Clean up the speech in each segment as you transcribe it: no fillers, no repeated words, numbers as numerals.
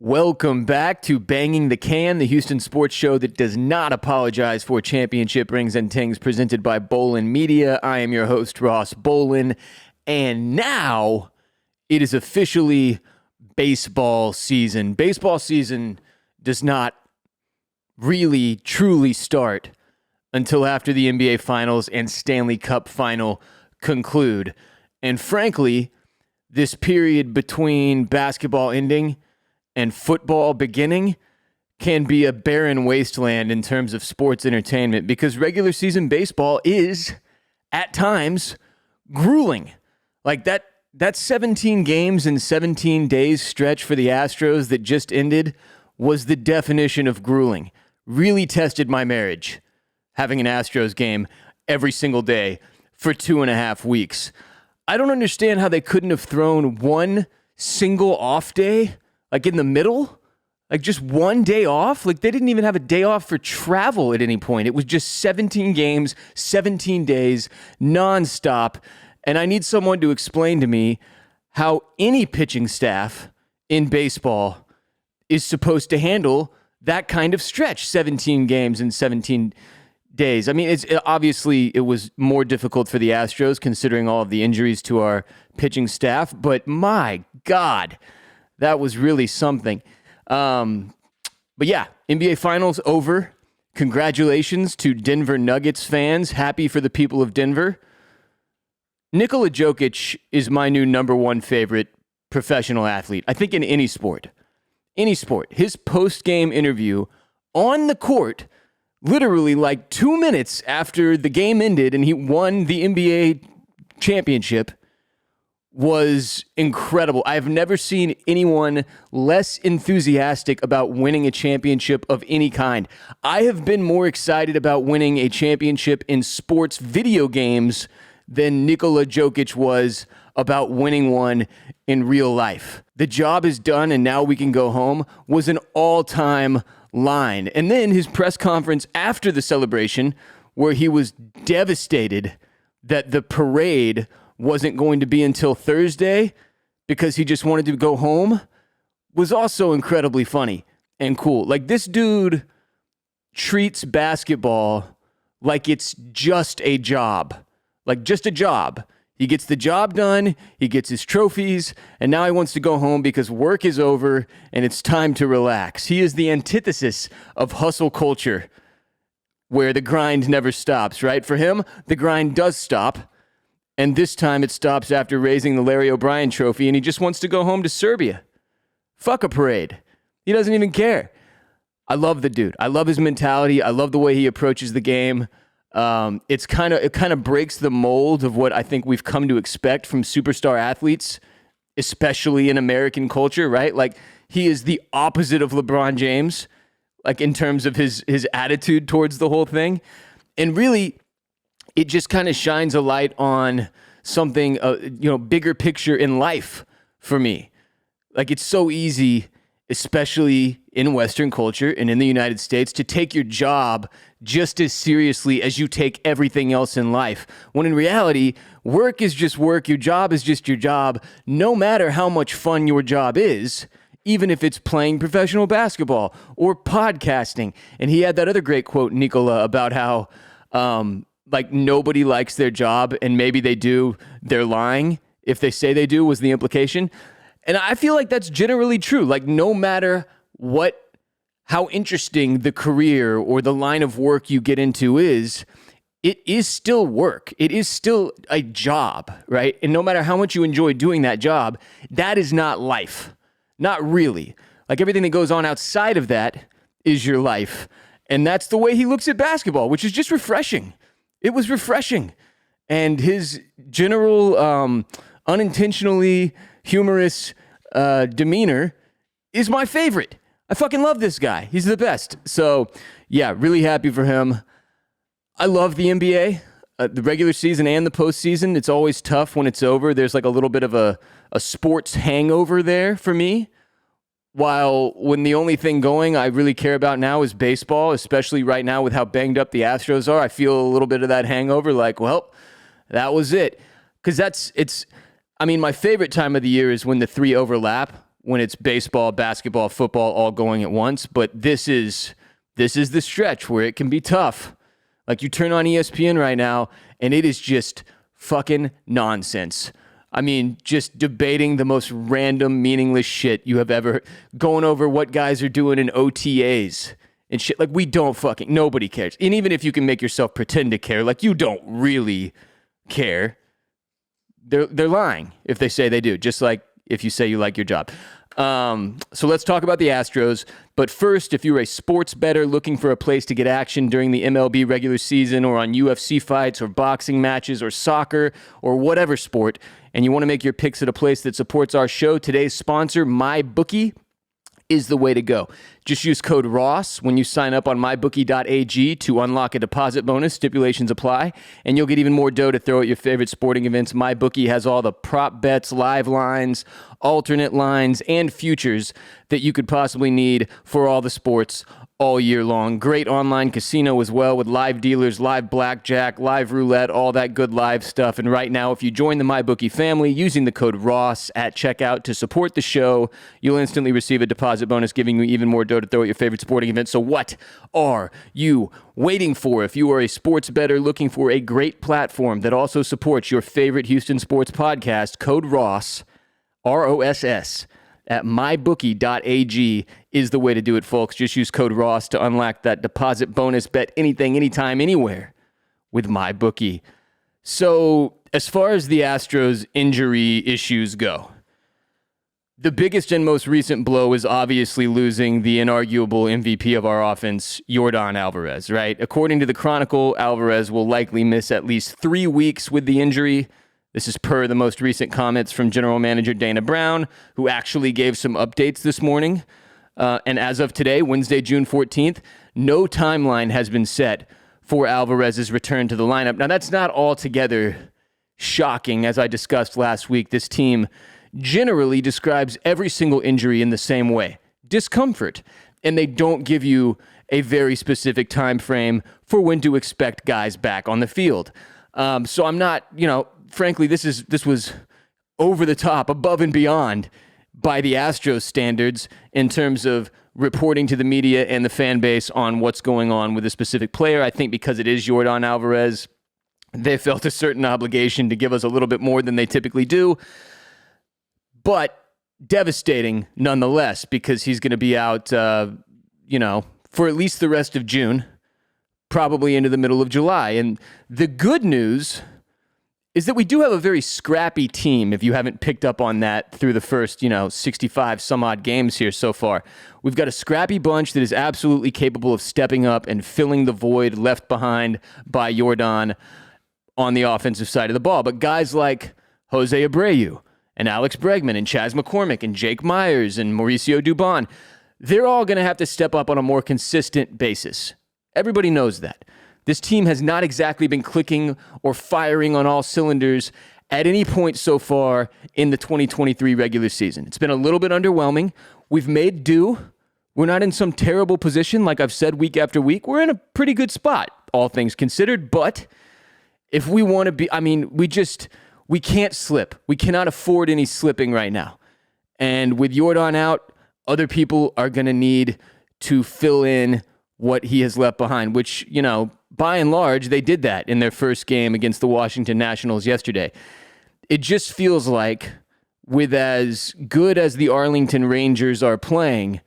Welcome back to Banging the Can, the Houston sports show that does not apologize for championship rings and tings, presented by Bolin Media. I am your host, Ross Bolin, and now it is officially baseball season. Baseball season does not really, truly start until after the NBA Finals and Stanley Cup Final conclude. And frankly, this period between basketball ending and football beginning can be a barren wasteland in terms of sports entertainment, because regular season baseball is, at times, grueling. Like that 17 games in 17 days stretch for the Astros that just ended was the definition of grueling. Really tested my marriage, having an Astros game every single day for 2.5 weeks. I don't understand how they couldn't have thrown one single off day, like in the middle, like just one day off. Like they didn't even have a day off for travel at any point. It was just 17 games, 17 days, nonstop. And I need someone to explain to me how any pitching staff in baseball is supposed to handle that kind of stretch, 17 games in 17 days. I mean, obviously it was more difficult for the Astros considering all of the injuries to our pitching staff, but my God, that was really something. But yeah, NBA Finals over. Congratulations to Denver Nuggets fans. Happy for the people of Denver. Nikola Jokić is my new number one favorite professional athlete, I think, in any sport. Any sport. His post-game interview on the court, literally like 2 minutes after the game ended and he won the NBA championship, was incredible. I have never seen anyone less enthusiastic about winning a championship of any kind. I have been more excited about winning a championship in sports video games than Nikola Jokić was about winning one in real life. The job is done and now we can go home was an all-time line. And then his press conference after the celebration, where he was devastated that the parade wasn't going to be until Thursday because he just wanted to go home, was also incredibly funny and cool. Like, this dude treats basketball like it's just a job. Like, just a job. He gets the job done, he gets his trophies, and now he wants to go home because work is over and it's time to relax. He is the antithesis of hustle culture, where the grind never stops, right? For him, the grind does stop. And this time it stops after raising the Larry O'Brien trophy, and he just wants to go home to Serbia. Fuck a parade. He doesn't even care. I love the dude. I love his mentality. I love the way he approaches the game. It kind of breaks the mold of what I think we've come to expect from superstar athletes, especially in American culture, right? Like, he is the opposite of LeBron James, like in terms of his attitude towards the whole thing. And really, it just kind of shines a light on something, bigger picture in life for me. Like, it's so easy, especially in Western culture and in the United States, to take your job just as seriously as you take everything else in life. When in reality, work is just work. Your job is just your job, no matter how much fun your job is, even if it's playing professional basketball or podcasting. And he had that other great quote, Nikola, about how, like, nobody likes their job, and maybe they do, they're lying if they say they do, was the implication. And I feel like that's generally true. Like, no matter how interesting the career or the line of work you get into is, it is still work. It is still a job, right? And no matter how much you enjoy doing that job, that is not life. Not really. Like, everything that goes on outside of that is your life. And that's the way he looks at basketball, which is just refreshing. It was refreshing. And his general, unintentionally humorous demeanor is my favorite. I fucking love this guy. He's the best. So, yeah, really happy for him. I love the NBA, the regular season and the postseason. It's always tough when it's over. There's like a little bit of a sports hangover there for me. While when the only thing going I really care about now is baseball, especially right now with how banged up the Astros are, I feel a little bit of that hangover, like, well, that was it. Because my favorite time of the year is when the three overlap. when it's baseball, basketball, football all going at once, but this is the stretch where it can be tough. Like, you turn on ESPN right now, and it is just fucking nonsense. I mean, just debating the most random, meaningless shit you have ever, going over what guys are doing in OTAs and shit. Like, nobody cares. And even if you can make yourself pretend to care, like, you don't really care. They're lying if they say they do, just like if you say you like your job. So let's talk about the Astros. But first, if you're a sports bettor looking for a place to get action during the MLB regular season, or on UFC fights or boxing matches or soccer or whatever sport, and you want to make your picks at a place that supports our show, today's sponsor, MyBookie, is the way to go. Just use code ROSS when you sign up on mybookie.ag to unlock a deposit bonus. Stipulations apply, and you'll get even more dough to throw at your favorite sporting events. MyBookie has all the prop bets, live lines, alternate lines, and futures that you could possibly need for all the sports all year long. Great online casino as well, with live dealers, live blackjack, live roulette, all that good live stuff. And right now, if you join the MyBookie family using the code ROSS at checkout to support the show, you'll instantly receive a deposit bonus, giving you even more dough to throw at your favorite sporting event. So what are you waiting for? If you are a sports bettor looking for a great platform that also supports your favorite Houston sports podcast, code ROSS, ROSS, at mybookie.ag is the way to do it, folks. Just use code ROSS to unlock that deposit bonus. Bet anything, anytime, anywhere with MyBookie. So as far as the Astros injury issues go, the biggest and most recent blow is obviously losing the inarguable MVP of our offense, Yordan Alvarez, right? According to the Chronicle, Alvarez will likely miss at least 3 weeks with the injury. This is per the most recent comments from General Manager Dana Brown, who actually gave some updates this morning. And as of today, Wednesday, June 14th, no timeline has been set for Alvarez's return to the lineup. Now, that's not altogether shocking. As I discussed last week, this team generally describes every single injury in the same way: discomfort. And they don't give you a very specific time frame for when to expect guys back on the field. So I'm not, frankly, this was over the top, above and beyond by the Astros standards in terms of reporting to the media and the fan base on what's going on with a specific player. I think because it is Yordan Alvarez, they felt a certain obligation to give us a little bit more than they typically do. But devastating nonetheless, because he's going to be out, for at least the rest of June, probably into the middle of July. And the good news is that we do have a very scrappy team, if you haven't picked up on that through the first, 65 some odd games here so far. We've got a scrappy bunch that is absolutely capable of stepping up and filling the void left behind by Yordan on the offensive side of the ball. But guys like Jose Abreu and Alex Bregman and Chas McCormick and Jake Myers and Mauricio Dubon, they're all going to have to step up on a more consistent basis. Everybody knows that. This team has not exactly been clicking or firing on all cylinders at any point so far in the 2023 regular season. It's been a little bit underwhelming. We've made do. We're not in some terrible position, like I've said week after week. We're in a pretty good spot, all things considered. But if we want to be, we can't slip. We cannot afford any slipping right now. And with Yordan out, other people are going to need to fill in what he has left behind, which, by and large, they did that in their first game against the Washington Nationals yesterday. It just feels like, with as good as the Arlington Rangers are playing,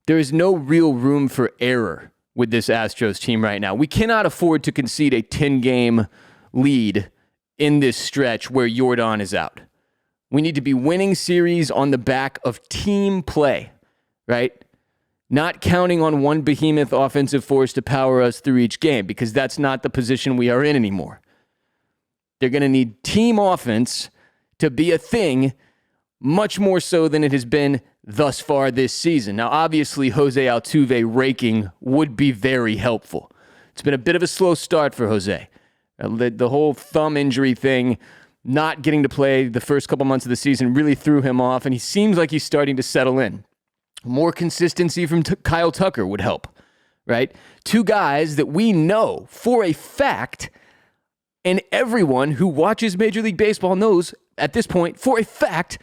there is no real room for error with this Astros team right now. We cannot afford to concede a 10-game lead in this stretch where Yordan is out. We need to be winning series on the back of team play, right? Not counting on one behemoth offensive force to power us through each game, because that's not the position we are in anymore. They're going to need team offense to be a thing, much more so than it has been thus far this season. Now, obviously, Jose Altuve raking would be very helpful. It's been a bit of a slow start for Jose. The whole thumb injury thing, not getting to play the first couple months of the season, really threw him off, and he seems like he's starting to settle in. More consistency from Kyle Tucker would help, right? Two guys that we know for a fact, and everyone who watches Major League Baseball knows at this point for a fact,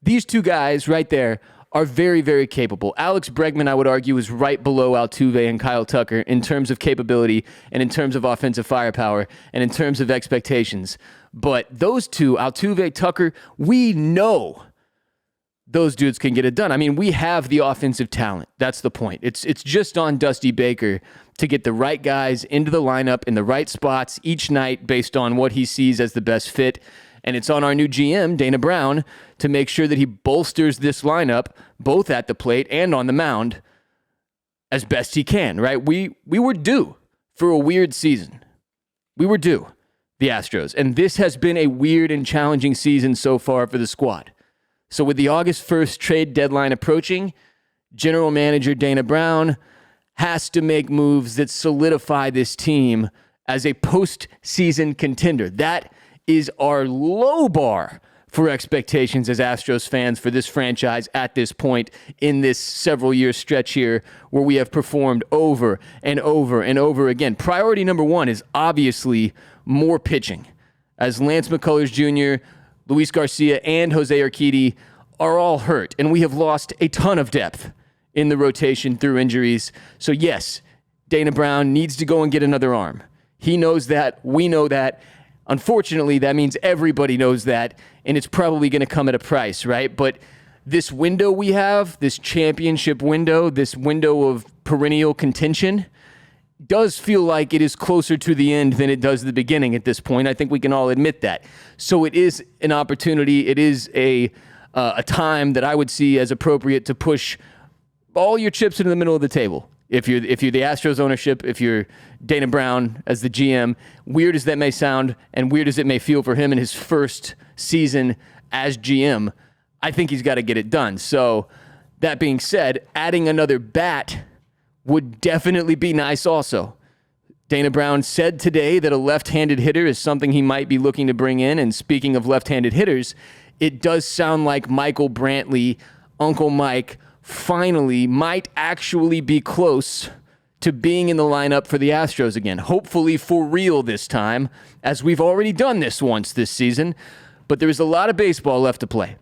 these two guys right there are very, very capable. Alex Bregman, I would argue, is right below Altuve and Kyle Tucker in terms of capability and in terms of offensive firepower and in terms of expectations. But those two, Altuve, Tucker, we know those dudes can get it done. I mean, we have the offensive talent. That's the point. It's just on Dusty Baker to get the right guys into the lineup in the right spots each night based on what he sees as the best fit. And it's on our new GM, Dana Brown, to make sure that he bolsters this lineup, both at the plate and on the mound, as best he can, right? We were due for a weird season. We were due, the Astros. And this has been a weird and challenging season so far for the squad. So with the August 1st trade deadline approaching, General Manager Dana Brown has to make moves that solidify this team as a postseason contender. That is our low bar for expectations as Astros fans for this franchise at this point in this several-year stretch here where we have performed over and over and over again. Priority number one is obviously more pitching, as Lance McCullers Jr., Luis Garcia, and Jose Urquidy are all hurt, and we have lost a ton of depth in the rotation through injuries. So yes, Dana Brown needs to go and get another arm. He knows that. We know that. Unfortunately, that means everybody knows that, and it's probably going to come at a price, right? But this window we have, this championship window, this window of perennial contention, does feel like it is closer to the end than it does the beginning at this point. I think we can all admit that. So it is an opportunity. It is a time that I would see as appropriate to push all your chips into the middle of the table. If you're the Astros ownership, if you're Dana Brown as the GM, weird as that may sound and weird as it may feel for him in his first season as GM, I think he's got to get it done. So that being said, adding another bat would definitely be nice also. Dana Brown said today that a left-handed hitter is something he might be looking to bring in. And speaking of left-handed hitters, it does sound like Michael Brantley, Uncle Mike, finally might actually be close to being in the lineup for the Astros again. Hopefully for real this time, as we've already done this once this season. But there's a lot of baseball left to play.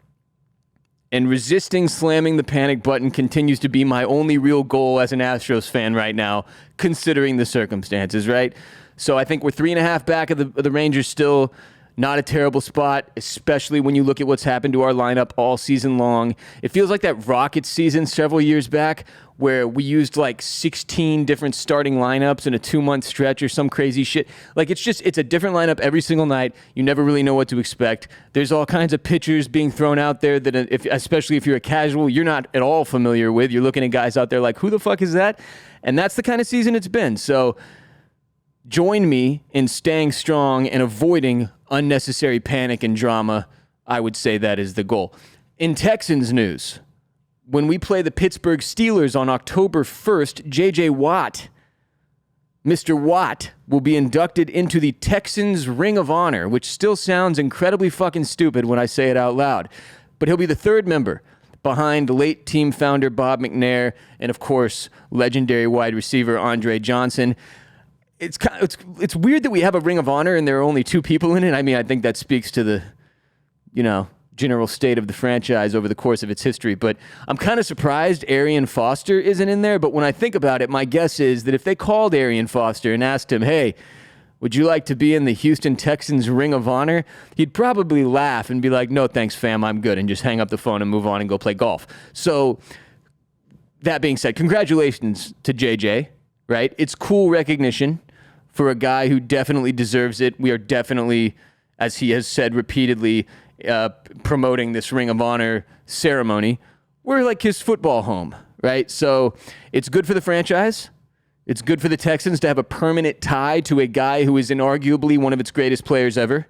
And resisting slamming the panic button continues to be my only real goal as an Astros fan right now, considering the circumstances, right? So I think we're 3.5 back of the Rangers still. Not a terrible spot, especially when you look at what's happened to our lineup all season long. It feels like that Rockets season several years back where we used like 16 different starting lineups in a 2-month stretch or some crazy shit. Like it's a different lineup every single night. You never really know what to expect. There's all kinds of pitchers being thrown out there that, especially if you're a casual, you're not at all familiar with. You're looking at guys out there like, who the fuck is that? And that's the kind of season it's been. So join me in staying strong and avoiding unnecessary panic and drama. I would say that is the goal. In Texans news, when we play the Pittsburgh Steelers on October 1st, J.J. Watt, Mr. Watt, will be inducted into the Texans Ring of Honor, which still sounds incredibly fucking stupid when I say it out loud. But he'll be the third member behind late team founder Bob McNair and, of course, legendary wide receiver Andre Johnson. It's weird that we have a Ring of Honor and there are only 2 people in it. I mean, I think that speaks to the, general state of the franchise over the course of its history. But I'm kind of surprised Arian Foster isn't in there. But when I think about it, my guess is that if they called Arian Foster and asked him, hey, would you like to be in the Houston Texans Ring of Honor? He'd probably laugh and be like, no, thanks, fam, I'm good, and just hang up the phone and move on and go play golf. So that being said, congratulations to JJ, right? It's cool recognition for a guy who definitely deserves it. We are definitely, as he has said repeatedly, promoting this Ring of Honor ceremony. We're like his football home, right? So it's good for the franchise. It's good for the Texans to have a permanent tie to a guy who is inarguably one of its greatest players ever.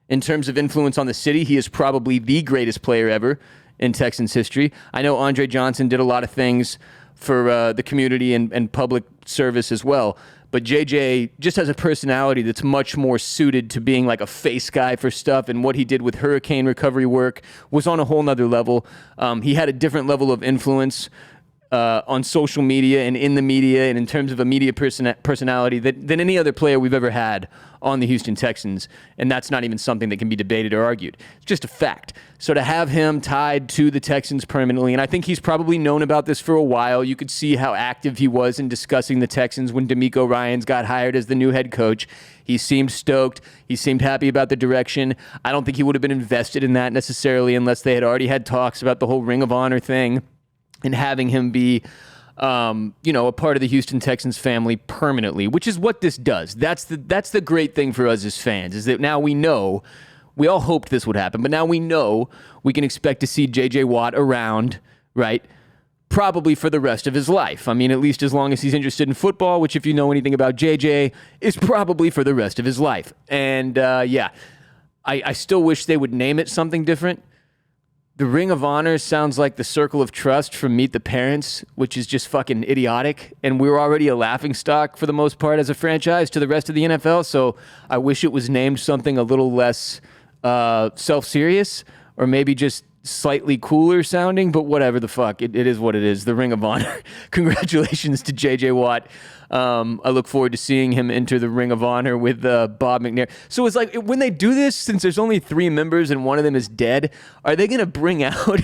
In terms of influence on the city, he is probably the greatest player ever in Texans history. I know Andre Johnson did a lot of things for the community and public service as well. But JJ just has a personality that's much more suited to being like a face guy for stuff. And what he did with hurricane recovery work was on a whole nother level. He had a different level of influence on social media and in the media and in terms of a media personality than any other player we've ever had on the Houston Texans. And that's not even something that can be debated or argued. It's just a fact. So to have him tied to the Texans permanently, and I think he's probably known about this for a while. You could see how active he was in discussing the Texans when DeMeco Ryans got hired as the new head coach. He seemed stoked. He seemed happy about the direction. I don't think he would have been invested in that necessarily unless they had already had talks about the whole Ring of Honor thing and having him be, a part of the Houston Texans family permanently, which is what this does. That's the great thing for us as fans, is that now we know, we all hoped this would happen, but now we know we can expect to see J.J. Watt around, right? Probably for the rest of his life. I mean, at least as long as he's interested in football, which if you know anything about JJ, is probably for the rest of his life. And I still wish they would name it something different. The Ring of Honor sounds like the Circle of Trust from Meet the Parents, which is just fucking idiotic. And we're already a laughingstock for the most part as a franchise to the rest of the NFL. So I wish it was named something a little less self-serious, or maybe just slightly cooler sounding, but whatever the fuck. It is what it is. The Ring of Honor. Congratulations to J.J. Watt. I look forward to seeing him enter the Ring of Honor with Bob McNair. So it's like, when they do this, since there's only 3 members and one of them is dead, are they going to bring out...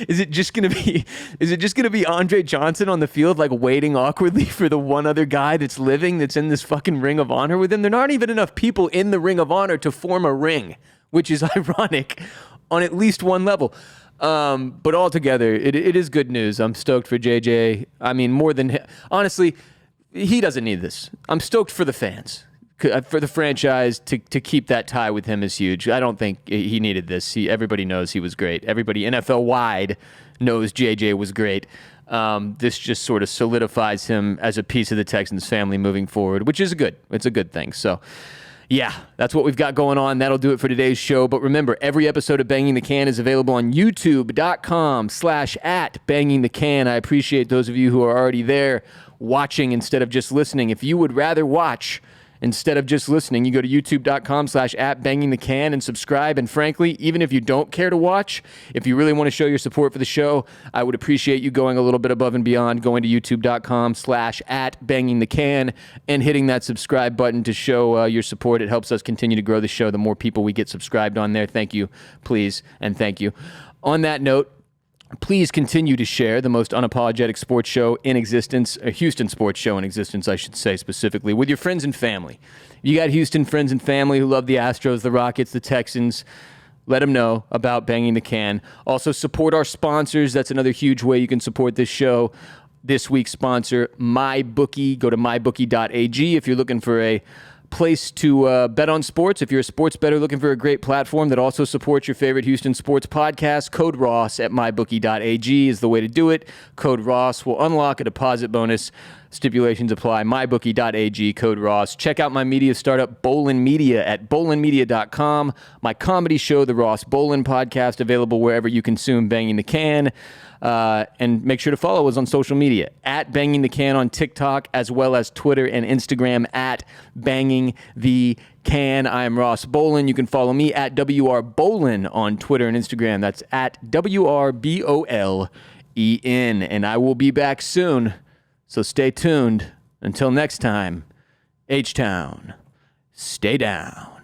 Is it just going to be Andre Johnson on the field, like waiting awkwardly for the one other guy that's living, that's in this fucking Ring of Honor with him? There aren't even enough people in the Ring of Honor to form a ring, which is ironic on at least one level. But altogether, it is good news. I'm stoked for JJ. I mean, honestly, he doesn't need this. I'm stoked for the fans. For the franchise to keep that tie with him is huge. I don't think he needed this. Everybody knows he was great. Everybody NFL-wide knows JJ was great. This just sort of solidifies him as a piece of the Texans family moving forward, which is good. It's a good thing. So, yeah, that's what we've got going on. That'll do it for today's show. But remember, every episode of Banging the Can is available on youtube.com/@bangingthecan. I appreciate those of you who are already there watching instead of just listening. If you would rather watch instead of just listening, you go to youtube.com/@bangingthecan and subscribe. And frankly, even if you don't care to watch, if you really want to show your support for the show, I would appreciate you going a little bit above and beyond, going to youtube.com/@bangingthecan and hitting that subscribe button to show your support. It helps us continue to grow the show. The more people we get subscribed on there, thank you, please, and thank you. On that note, please continue to share the most unapologetic sports show in existence, a Houston sports show in existence, I should say specifically, with your friends and family. You got Houston friends and family who love the Astros, the Rockets, the Texans. Let them know about Banging the Can. Also, support our sponsors. That's another huge way you can support this show. This week's sponsor, MyBookie. Go to mybookie.ag if you're looking for a place to bet on sports. If you're a sports bettor looking for a great platform that also supports your favorite Houston sports podcast, code Ross at mybookie.ag is the way to do it. Code Ross will unlock a deposit bonus. Stipulations apply. mybookie.ag, code Ross. Check out my media startup, Bolin Media, at bolinmedia.com. My comedy show, The Ross Bolin Podcast, available wherever you consume Banging the Can. And make sure to follow us on social media, at Banging the Can on TikTok, as well as Twitter and Instagram, at Banging the Can. I am Ross Bolin. You can follow me at WR Bolin on Twitter and Instagram. That's at WRBOLEN. And I will be back soon, so stay tuned. Until next time, H-Town, stay down.